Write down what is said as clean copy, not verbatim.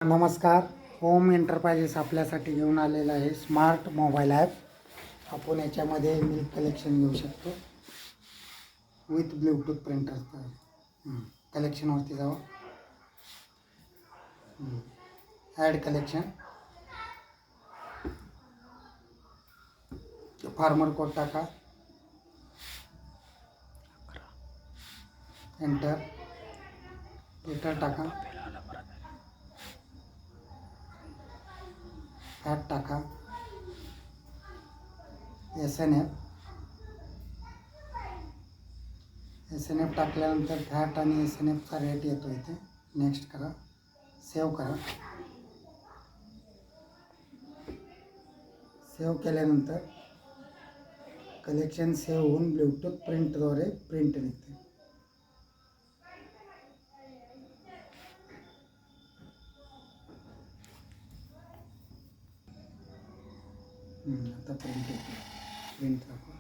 नमस्कार. Home enterprises आपल्यासाठी घेऊन आलेला आहे स्मार्ट मोबाईल ॲप. आपण याच्यामध्ये मिल्क कलेक्शन घेऊ शकतो विथ ब्लूटूथ प्रिंटर. कलेक्शनवरती जाऊ, ॲड कलेक्शन, फार्मर कोड टाका, एंटर, लिटर टाका, फॅट टाका, SNF टाकल्यानंतर फॅट आणि SNFचा रेट येतो इथे. नेक्स्ट करा, सेव्ह करा. सेव्ह केल्यानंतर कलेक्शन सेव्ह होऊन ब्लूटूथ प्रिंटद्वारे प्रिंट निघते. आता प्रिंट दाखवा.